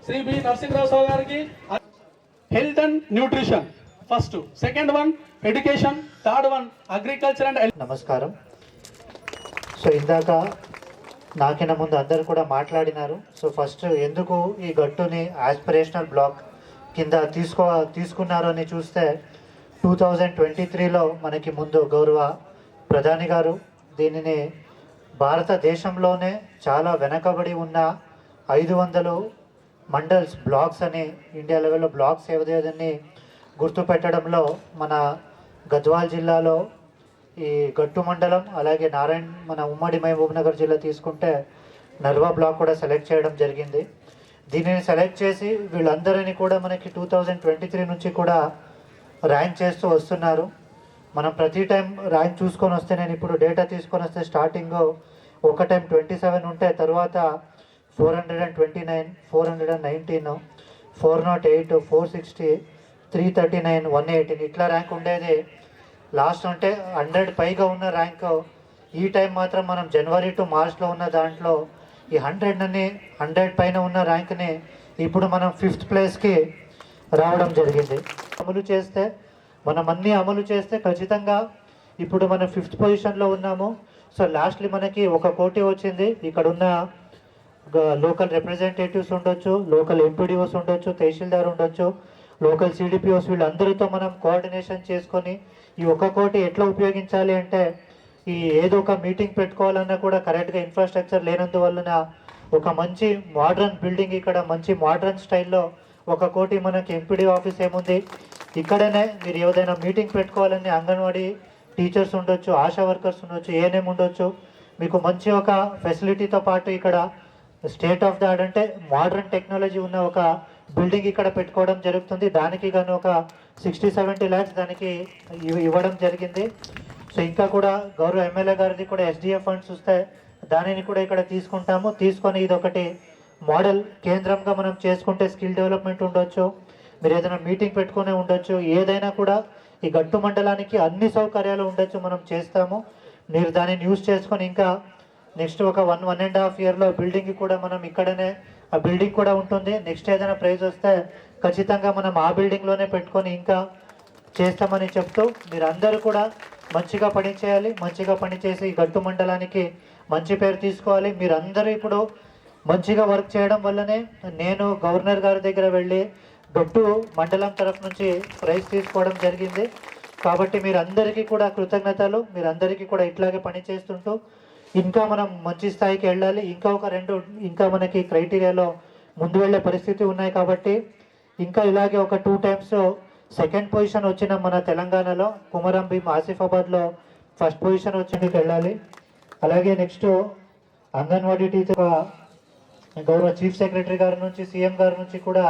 Shri B Narasimharao sir గారికి health and nutrition first, second one education, third one agriculture and. నమస్కారం. So ఇందాక నాకిన ముందు అందరు కూడా మాట్లాడినారు. సో ఫస్ట్ ఎందుకు ఈ గట్టుని ఆస్పిరేషనల్ బ్లాక్ కింద తీసుకున్నారు అని చూస్తే 2023లో మనకి ముందు గౌరవ ప్రధాని గారు దీనిని భారతదేశంలోనే చాలా వెనకబడి ఉన్న 500 మండల్స్ బ్లాక్స్ అని ఇండియా లెవెల్లో బ్లాక్స్ ఏవదేదని గుర్తుపెట్టడంలో మన గద్వాల్ జిల్లాలో ఈ గట్టు మండలం, అలాగే మన ఉమ్మడి మహబూబ్నగర్ జిల్లా తీసుకుంటే నర్వా బ్లాక్ కూడా సెలెక్ట్ చేయడం జరిగింది. దీనిని సెలెక్ట్ చేసి వీళ్ళందరినీ కూడా మనకి 2023 నుంచి కూడా ర్యాంక్ చేస్తూ వస్తున్నారు. మనం ప్రతి టైం ర్యాంక్ చూసుకొని వస్తే, నేను ఇప్పుడు డేటా తీసుకొని వస్తే స్టార్టింగ్ ఒక టైం 27 ఉంటే తర్వాత 429, 419, 408, 460, 339, 118 ఇట్లా ర్యాంక్ ఉండేది. లాస్ట్ అంటే 100 పైగా ఉన్న ర్యాంక్ ఈ టైం మాత్రం మనం జనవరి టు మార్చ్లో ఉన్న దాంట్లో ఈ 100 పైన ఉన్న ర్యాంక్ని ఇప్పుడు మనం 5th ప్లేస్కి రావడం జరిగింది. అమలు చేస్తే ఖచ్చితంగా ఇప్పుడు మనం 5th పొజిషన్లో ఉన్నాము. సో లాస్ట్లీ మనకి 1 కోటి వచ్చింది. ఇక్కడ ఉన్న లోకల్ రిప్రజెంటేటివ్స్ ఉండొచ్చు, లోకల్ ఎంపీడీఓస్ ఉండొచ్చు, తహసీల్దార్ ఉండొచ్చు, లోకల్ సిడిపిఓస్, వీళ్ళందరితో మనం కోఆర్డినేషన్ చేసుకొని ఈ 1 కోటి ఎట్లా ఉపయోగించాలి అంటే, ఈ ఏదో ఒక మీటింగ్ పెట్టుకోవాలన్నా కూడా కరెక్ట్గా ఇన్ఫ్రాస్ట్రక్చర్ లేనందువలన ఒక మంచి మోడ్రన్ బిల్డింగ్, ఇక్కడ మంచి మోడ్రన్ స్టైల్లో 1 కోటి మనకి ఎంపీడీ ఆఫీస్ ఏముంది ఇక్కడనే. మీరు ఏదైనా మీటింగ్ పెట్టుకోవాలని అంగన్వాడీ టీచర్స్ ఉండొచ్చు, ఆశా వర్కర్స్ ఉండొచ్చు, ఏఎన్ఎం ఉండొచ్చు, మీకు మంచి ఒక ఫెసిలిటీతో పాటు ఇక్కడ స్టేట్ ఆఫ్ ద ఆర్ట్ అంటే మోడర్న్ టెక్నాలజీ ఉన్న ఒక బిల్డింగ్ ఇక్కడ పెట్టుకోవడం జరుగుతుంది. దానికి గాను ఒక 60-70 lakhs దానికి ఇవ్వడం జరిగింది. సో ఇంకా కూడా గౌరవ ఎమ్మెల్యే గారిది కూడా ఎస్డిఎఫ్ ఫండ్స్ వస్తే దానిని కూడా ఇక్కడ తీసుకొని ఇది ఒకటి మోడల్ కేంద్రంగా మనం చేసుకుంటే స్కిల్ డెవలప్మెంట్ ఉండొచ్చు, మీరు ఏదైనా మీటింగ్ పెట్టుకునే ఉండొచ్చు, ఏదైనా కూడా ఈ గట్టు మండలానికి అన్ని సౌకర్యాలు ఉండొచ్చు, మనం చేస్తాము. మీరు దానిని యూజ్ చేసుకొని ఇంకా నెక్స్ట్ ఒక 1.5 yearలో బిల్డింగ్ కూడా మనం ఇక్కడనే ఆ బిల్డింగ్ కూడా ఉంటుంది. నెక్స్ట్ ఏదైనా ప్రైజ్ వస్తే ఖచ్చితంగా మనం ఆ బిల్డింగ్లోనే పెట్టుకొని ఇంకా చేస్తామని చెప్తూ, మీరందరూ కూడా మంచిగా పనిచేయాలి. మంచిగా పనిచేసి ఈ గట్టు మండలానికి మంచి పేరు తీసుకోవాలి. మీరందరూ ఇప్పుడు మంచిగా వర్క్ చేయడం వల్లనే నేను గవర్నర్ గారి దగ్గర వెళ్ళి గట్టు మండలం తరఫు నుంచి ప్రైజ్ తీసుకోవడం జరిగింది. కాబట్టి మీరందరికీ కూడా కృతజ్ఞతలు. మీరందరికీ కూడా ఇట్లాగే పనిచేస్తుంటూ ఇంకా మనం మంచి స్థాయికి వెళ్ళాలి. ఇంకా మనకి క్రైటీరియాలో ముందు వెళ్ళే పరిస్థితి ఉన్నాయి. కాబట్టి ఇంకా ఇలాగే ఒక 2 times సెకండ్ పొజిషన్ వచ్చిన మన తెలంగాణలో కుమరం భీం ఆసిఫాబాద్లో ఫస్ట్ పొజిషన్ వచ్చింది వెళ్ళాలి. అలాగే నెక్స్ట్ అంగన్వాడీ టీచర్ గౌరవ చీఫ్ సెక్రటరీ గారి నుంచి, సీఎం గారి నుంచి కూడా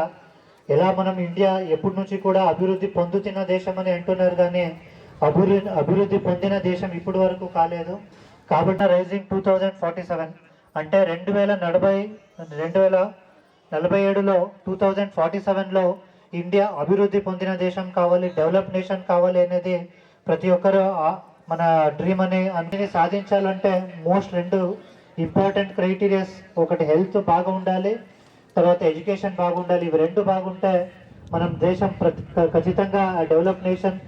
ఎలా మనం ఇండియా ఎప్పటి నుంచి కూడా అభివృద్ధి పొందుతున్న దేశం అని అంటున్నారు, కానీ అభివృద్ధి పొందిన దేశం ఇప్పటి వరకు కాలేదు. కాబట్టి రైజింగ్ 2047 అంటే 2047లో 2047లో ఇండియా అభివృద్ధి పొందిన దేశం కావాలి, డెవలప్ నేషన్ కావాలి అనేది ప్రతి ఒక్కరు మన డ్రీమ్ అని. అన్ని సాధించాలంటే మోస్ట్ 2 ఇంపార్టెంట్ క్రైటీరియాస్, ఒకటి హెల్త్ బాగా ఉండాలి, తర్వాత ఎడ్యుకేషన్ బాగుండాలి. ఇవి 2 బాగుంటే మనం దేశం ఖచ్చితంగా డెవలప్ నేషన్